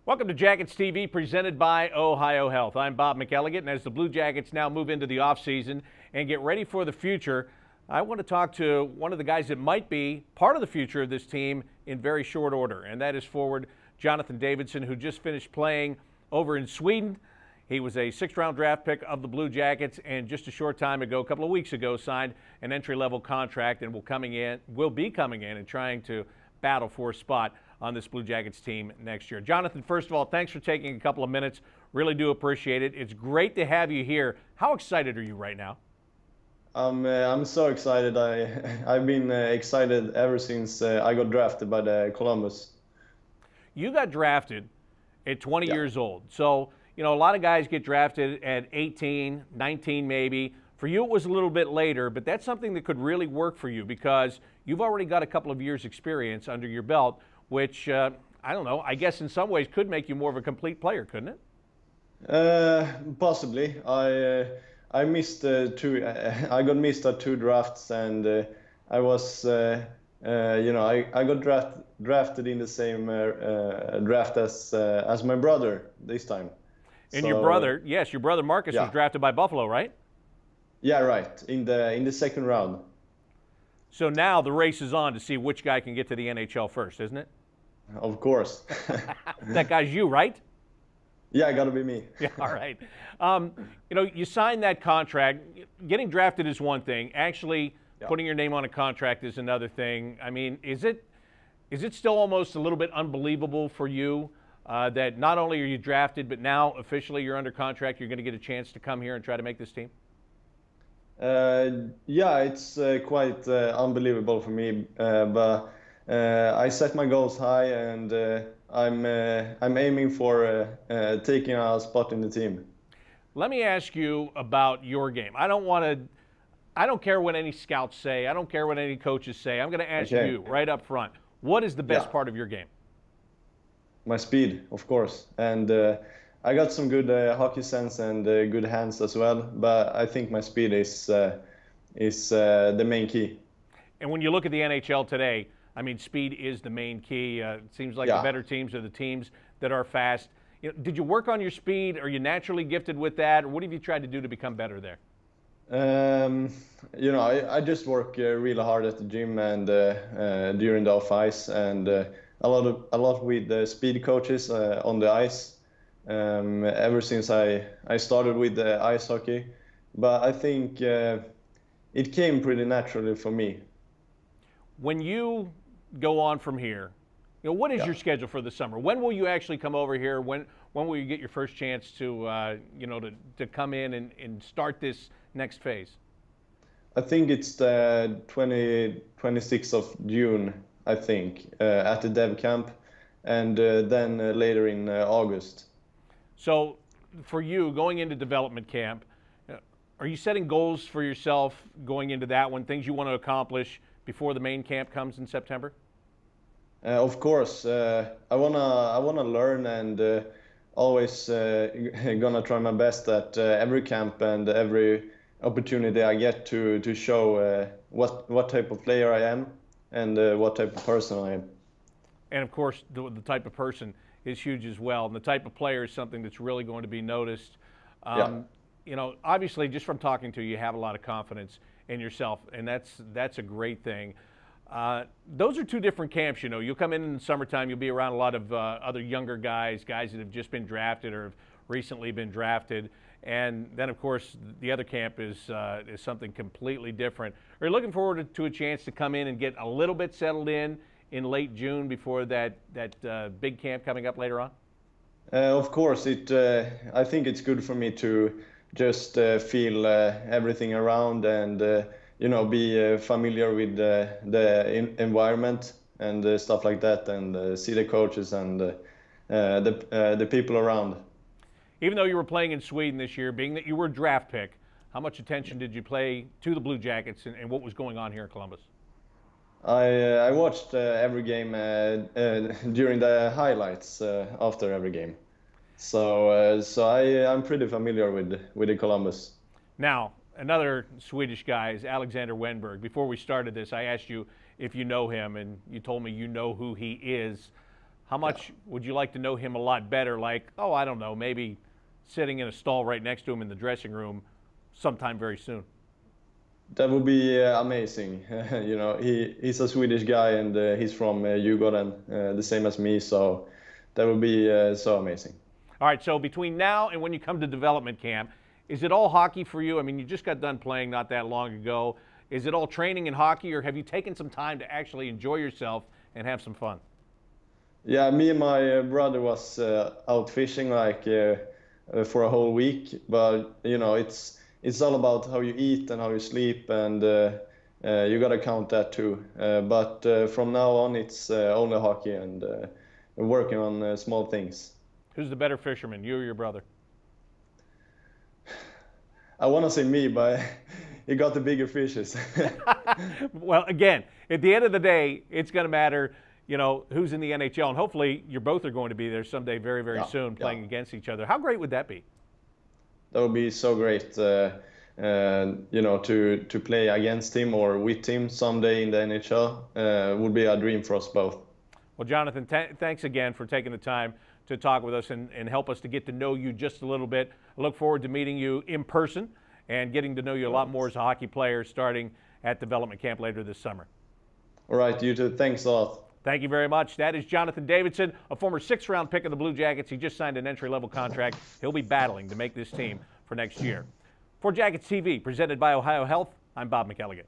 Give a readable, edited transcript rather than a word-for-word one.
Welcome to Jackets TV, presented by Ohio Health. I'm Bob McElligott, and as the Blue Jackets now move into the offseason and get ready for the future, I want to talk to one of the guys that might be part of the future of this team in very short order, and that is forward Jonathan Davidsson, who just finished playing over in Sweden. He was a sixth-round draft pick of the Blue Jackets, and just a short time ago, a couple of weeks ago, signed an entry-level contract and will be coming in and trying to battle for a spot on this Blue Jackets team next year. Jonathan, first of all, thanks for taking a couple of minutes. Really do appreciate it. It's great to have you here. How excited are you right now? I'm so excited. I've been excited ever since I got drafted by the Columbus. You got drafted at 20 years old. So, you know, a lot of guys get drafted at 18, 19 maybe. For you, it was a little bit later, but that's something that could really work for you because you've already got a couple of years' experience under your belt, which, I don't know, I guess in some ways could make you more of a complete player, couldn't it? Possibly. I missed two. I got missed at two drafts, and I was, I got drafted in the same draft as my brother this time. And your brother, yes, your brother Marcus was drafted by Buffalo, right? Yeah, right. In the second round. So now the race is on to see which guy can get to the NHL first, isn't it? Of course. That guy's you, right? Yeah, gotta be me. Yeah, all right. You know, you signed that contract. Getting drafted is one thing. Actually, putting your name on a contract is another thing. I mean, is it still almost a little bit unbelievable for you that not only are you drafted, but now officially you're under contract, you're going to get a chance to come here and try to make this team? Yeah, it's quite unbelievable for me, but I set my goals high, and I'm aiming for taking a spot in the team. Let me ask you about your game. I don't care what any scouts say. I don't care what any coaches say. I'm going to ask you right up front. What is the best part of your game? My speed, of course, and I got some good hockey sense and good hands as well. But I think my speed is the main key. And when you look at the NHL today, I mean, speed is the main key. It seems like the better teams are the teams that are fast. You know, did you work on your speed? Are you naturally gifted with that? Or what have you tried to do to become better there? You know, I just work really hard at the gym and during the off ice, and a lot with the speed coaches on the ice. Ever since I started with the ice hockey, but I think it came pretty naturally for me. When you go on from here, you know, what is your schedule for the summer? When will you actually come over here? When will you get your first chance to to come in and start this next phase? I think it's the 26th of June, I think, at the dev camp, and then later in August. So for you, going into development camp, are you setting goals for yourself going into that one, things you want to accomplish before the main camp comes in September? Of course. I wanna learn, and always gonna try my best at every camp and every opportunity I get to show what type of player I am and what type of person I am. And of course, the type of person is huge as well, and the type of player is something that's really going to be noticed. You know, obviously, just from talking to you, you have a lot of confidence in yourself, and that's a great thing. Those are two different camps. You know, you'll come in the summertime, you'll be around a lot of other younger guys that have just been drafted or have recently been drafted, and then of course the other camp is something completely different. Are you looking forward to a chance to come in and get a little bit settled in late June before that big camp coming up later on? Of course, I think it's good for me to just feel everything around and you know, be familiar with the environment and stuff like that, and see the coaches and the people around. Even though you were playing in Sweden this year, being that you were a draft pick, how much attention did you pay to the Blue Jackets and what was going on here in Columbus? I watched every game during the highlights after every game. So I'm pretty familiar with the Columbus. Now, another Swedish guy is Alexander Wennberg. Before we started this, I asked you if you know him, and you told me you know who he is. How much would you like to know him a lot better? Like, oh, I don't know, maybe sitting in a stall right next to him in the dressing room sometime very soon. That would be amazing. You know, he's a Swedish guy and he's from Djurgården, the same as me. So that would be so amazing. All right, so between now and when you come to development camp, is it all hockey for you? I mean, you just got done playing not that long ago. Is it all training in hockey, or have you taken some time to actually enjoy yourself and have some fun? Yeah, me and my brother was out fishing like for a whole week, but you know, it's all about how you eat and how you sleep, and you gotta count that too. But from now on, it's only hockey and working on small things. Who's the better fisherman, you or your brother? I want to say me, but he got the bigger fishes. Well, again, at the end of the day, it's going to matter, you know, who's in the NHL, and hopefully you both are going to be there someday very, very soon playing against each other. How great would that be? That would be so great, you know, to play against him or with him someday in the NHL would be a dream for us both. Well, Jonathan, thanks again for taking the time to talk with us and help us to get to know you just a little bit. I look forward to meeting you in person and getting to know you a lot more as a hockey player starting at development camp later this summer. All right, you too. Thanks a lot. Thank you very much. That is Jonathan Davidsson, a former 6th-round pick of the Blue Jackets. He just signed an entry-level contract. He'll be battling to make this team for next year. For Jackets TV, presented by Ohio Health, I'm Bob McElligott.